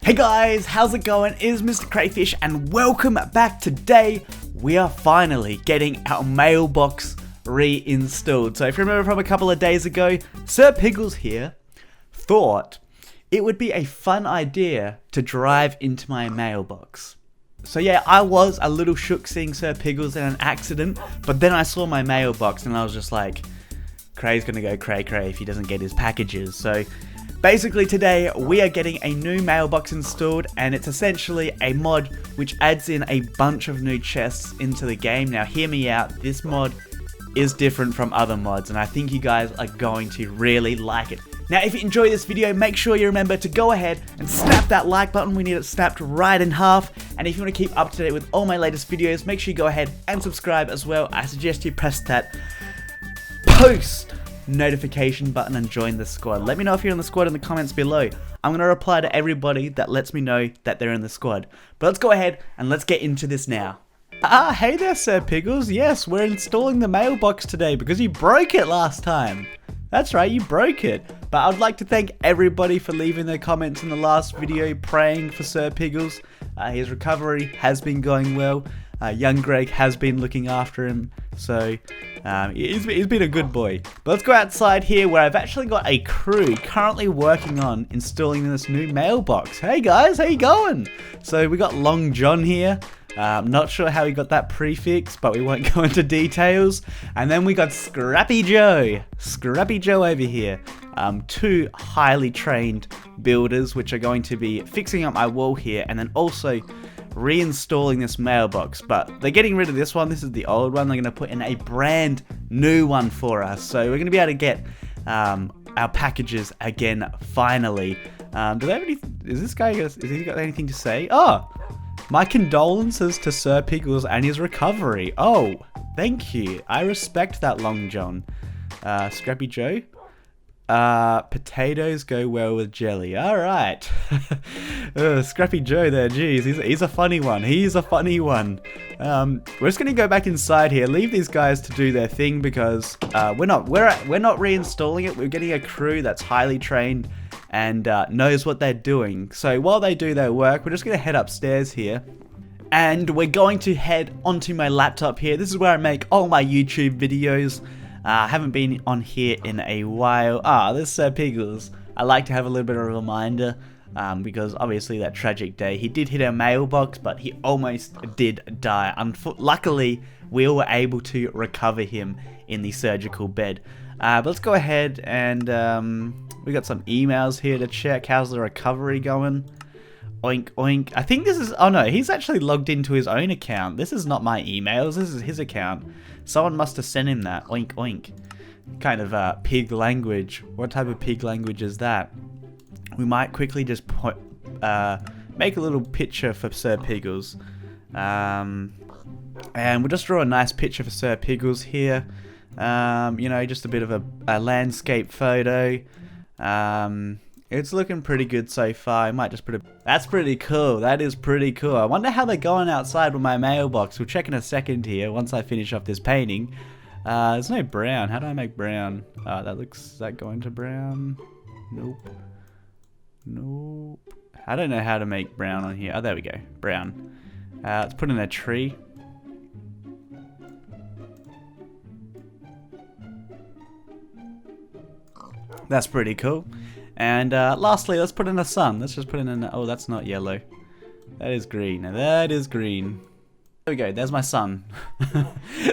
Hey guys, how's it going? It is MrCrayfish and welcome back. Today we are finally getting our mailbox reinstalled. So if you remember from a couple of days ago, Sir Piggles here thought it would be a fun idea to drive into my mailbox. So yeah, I was a little shook seeing Sir Piggles in an accident, but then I saw my mailbox and I was just like, Cray's gonna go cray if he doesn't get his packages. So basically today we are getting a new mailbox installed, and it's essentially a mod which adds in a bunch of new chests into the game. Now hear me out, this mod is different from other mods and I think you guys are going to really like it. Now if you enjoy this video, make sure you remember to go ahead and snap that like button. We need it snapped right in half. And if you want to keep up to date with all my latest videos, make sure you go ahead and subscribe as well. I suggest you press that post notification button and join the squad. Let me know if you're in the squad in the comments below. I'm going to reply to everybody that lets me know that they're in the squad. But let's go ahead and let's get into this now. Hey there Sir Piggles. Yes, we're installing the mailbox today because you broke it last time. That's right, you broke it. But I'd like to thank everybody for leaving their comments in the last video praying for Sir Piggles. His recovery has been going well. Young Greg has been looking after him, so he's been a good boy. But let's go outside here where I've actually got a crew currently working on installing this new mailbox. Hey guys, how you going? So we got Long John here. Not sure how he got that prefix, but we won't go into details. And then we got Scrappy Joe over here. Two highly trained builders which are going to be fixing up my wall here and then also reinstalling this mailbox. But they're getting rid of this one. This is the old one. They're going to put in a brand new one for us. So we're going to be able to get our packages again finally. Do they have any? Is this guy? Has he got anything to say? Oh, my condolences to Sir Piggles and his recovery. Oh, thank you. I respect that, Long John. Scrappy Joe. Potatoes go well with jelly. Alright. Scrappy Joe there, jeez, he's a funny one. He's a funny one. We're just gonna go back inside here, leave these guys to do their thing because we're not reinstalling it. We're getting a crew that's highly trained and knows what they're doing. So while they do their work, we're just gonna head upstairs here. And we're going to head onto my laptop here. This is where I make all my YouTube videos. I haven't been on here in a while. This is Sir Piggles. I like to have a little bit of a reminder because obviously that tragic day, he did hit our mailbox, but he almost did die. Luckily, we were able to recover him in the surgical bed. But let's go ahead and we got some emails here to check. How's the recovery going? Oink, oink. I think this is... Oh no, he's actually logged into his own account. This is not my emails. This is his account. Someone must have sent him that. Oink, oink. Kind of pig language. What type of pig language is that? We might quickly just make a little picture for Sir Piggles. And we'll just draw a nice picture for Sir Piggles here. You know, just a bit of a landscape photo. It's looking pretty good so far. I might just put a... That's pretty cool. That is pretty cool. I wonder how they're going outside with my mailbox. We'll check in a second here once I finish off this painting. There's no brown. How do I make brown? Is that going to brown? Nope. Nope. I don't know how to make brown on here. Oh, there we go. Brown. Let's put in a tree. That's pretty cool. And lastly, let's put in a sun. Let's just put in an... Oh, that's not yellow. That is green. Now that is green. There we go. There's my sun.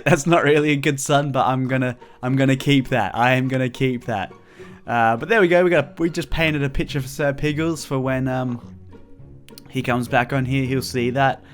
That's not really a good sun, but I'm gonna keep that. I am gonna keep that. But there we go. We just painted a picture for Sir Piggles for when he comes back on here. He'll see that.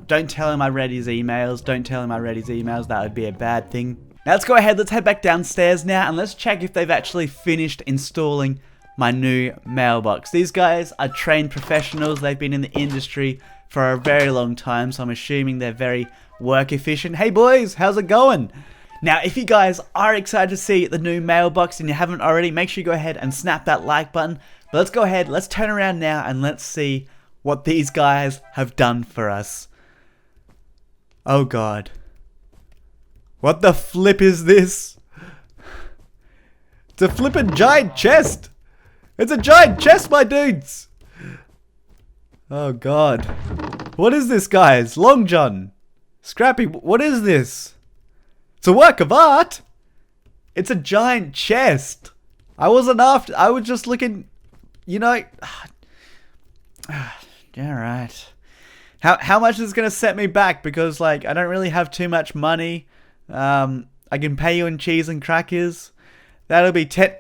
Don't tell him I read his emails. Don't tell him I read his emails. That would be a bad thing. Now let's go ahead. Let's head back downstairs now and let's check if they've actually finished installing my new mailbox. These guys are trained professionals. They've been in the industry for a very long time, so I'm assuming they're very work efficient. Hey boys, how's it going? Now if you guys are excited to see the new mailbox and you haven't already, make sure you go ahead and snap that like button. But let's go ahead, let's turn around now and let's see what these guys have done for us. Oh god. What the flip is this? It's a flippin' giant chest! It's a giant chest, my dudes! Oh god. What is this, guys? Long John. Scrappy, what is this? It's a work of art. It's a giant chest. I was just looking, you know. Alright. How much is this gonna set me back? Because like I don't really have too much money. I can pay you in cheese and crackers. That'll be $10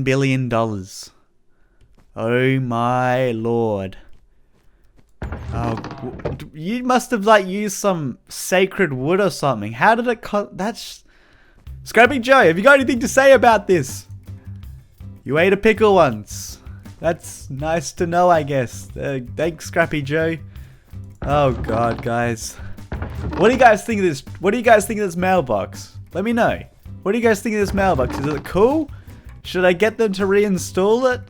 billion. Oh my lord. Oh, you must have like used some sacred wood or something. How did it that's... Scrappy Joe, have you got anything to say about this? You ate a pickle once. That's nice to know, I guess. Thanks, Scrappy Joe. Oh god, guys. What do you guys think of this? What do you guys think of this mailbox? Let me know. What do you guys think of this mailbox? Is it cool? Should I get them to reinstall it?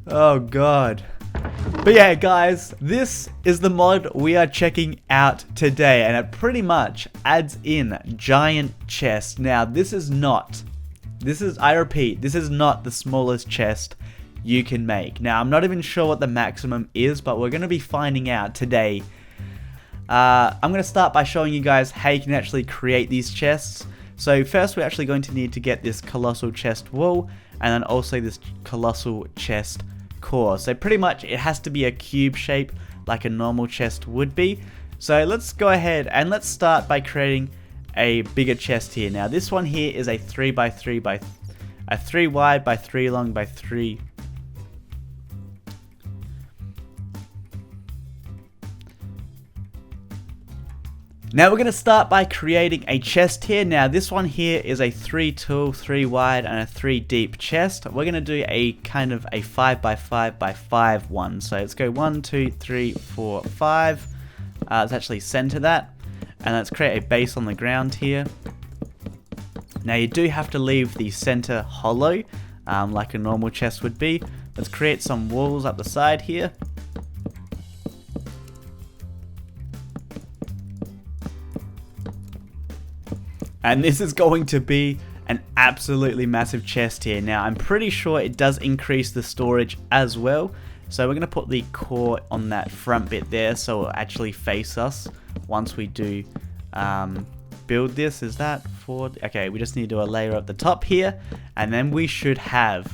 Oh god. But yeah, guys, this is the mod we are checking out today, and it pretty much adds in giant chest. Now, I repeat, this is not the smallest chest you can make. Now, I'm not even sure what the maximum is, but we're going to be finding out today. I'm going to start by showing you guys how you can actually create these chests. So first, we're actually going to need to get this colossal chest wool, and then also this colossal chest core. So pretty much it has to be a cube shape like a normal chest would be. So let's go ahead and let's start by creating a bigger chest here. Now this one here is a 3 wide by 3 long by 3. Now we're going to start by creating a chest here. Now this one here is a 3 tall, 3 wide and a 3 deep chest. We're going to do a kind of a 5 by 5 by 5 one. So let's go 1, 2, 3, 4, 5. Let's actually center that. And let's create a base on the ground here. Now you do have to leave the center hollow, like a normal chest would be. Let's create some walls up the side here. And this is going to be an absolutely massive chest here. Now, I'm pretty sure it does increase the storage as well. So we're going to put the core on that front bit there so it'll actually face us once we do build this. Is that for... Okay, we just need to do a layer at the top here. And then we should have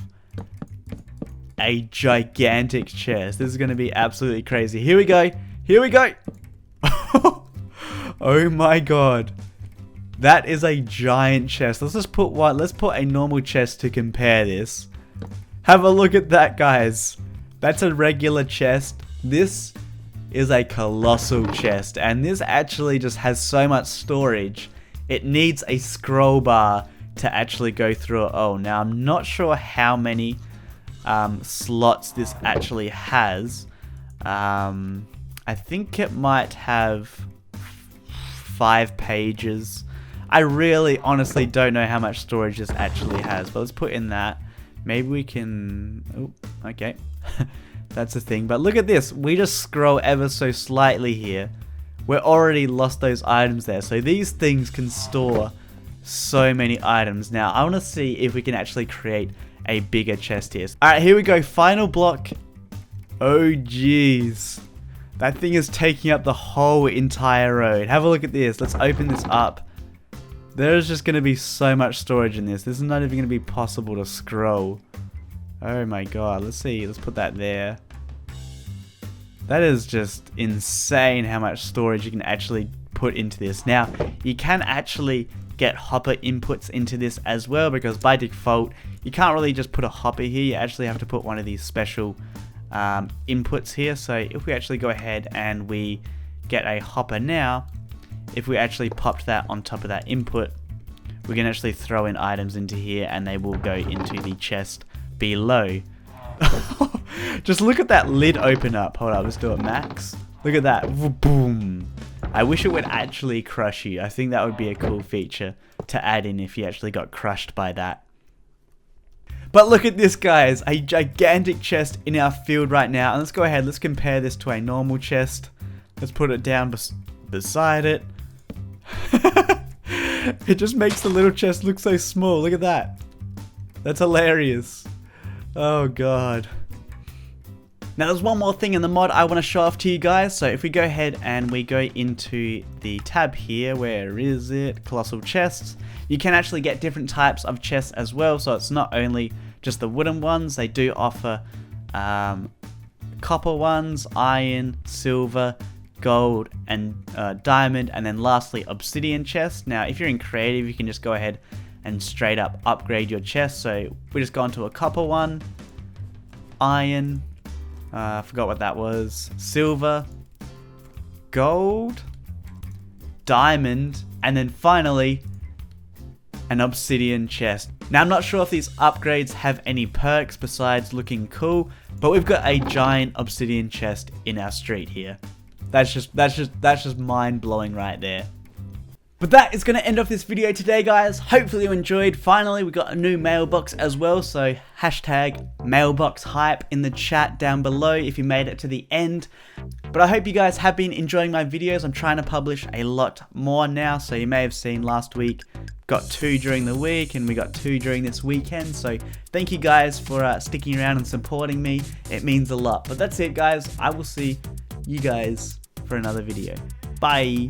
a gigantic chest. This is going to be absolutely crazy. Here we go. Here we go. Oh my god. That is a giant chest. Let's just put one. Let's put a normal chest to compare this. Have a look at that, guys. That's a regular chest. This is a colossal chest. And this actually just has so much storage. It needs a scroll bar to actually go through it. Oh, now I'm not sure how many slots this actually has. I think it might have 5 pages. I really honestly don't know how much storage this actually has, but let's put in that. Maybe we can... Oh, okay. That's the thing. But look at this. We just scroll ever so slightly here. We're already lost those items there. So these things can store so many items. Now, I want to see if we can actually create a bigger chest here. Alright, here we go. Final block. Oh, jeez. That thing is taking up the whole entire road. Have a look at this. Let's open this up. There's just going to be so much storage in this. This is not even going to be possible to scroll. Oh my god. Let's see. Let's put that there. That is just insane how much storage you can actually put into this. Now, you can actually get hopper inputs into this as well, because by default, you can't really just put a hopper here. You actually have to put one of these special inputs here. So if we actually go ahead and we get a hopper now, if we actually popped that on top of that input, we can actually throw in items into here and they will go into the chest below. Just look at that lid open up. Hold up, let's do it max. Look at that. Boom. I wish it would actually crush you. I think that would be a cool feature to add in if you actually got crushed by that. But look at this, guys. A gigantic chest in our field right now. And let's go ahead. Let's compare this to a normal chest. Let's put it down beside it. It just makes the little chest look so small. Look at that. That's hilarious. Oh god. Now there's one more thing in the mod I want to show off to you guys. So if we go ahead and we go into the tab here, where is it? Colossal chests. You can actually get different types of chests as well. So it's not only just the wooden ones. They do offer copper ones, iron, silver, gold, and diamond, and then lastly obsidian chests. Now if you're in creative, you can just go ahead and straight up upgrade your chest. So we just go into a copper one, iron, I forgot what that was, silver, gold, diamond, and then finally an obsidian chest. Now I'm not sure if these upgrades have any perks besides looking cool, but we've got a giant obsidian chest in our street here. That's just mind-blowing right there. But that is going to end off this video today, guys. Hopefully you enjoyed. Finally, we got a new mailbox as well, so hashtag mailbox hype in the chat down below if you made it to the end. But I hope you guys have been enjoying my videos. I'm trying to publish a lot more now, so you may have seen last week got 2 during the week, and we got 2 during this weekend. So thank you guys for sticking around and supporting me. It means a lot. But that's it, guys. I will see you guys for another video. Bye.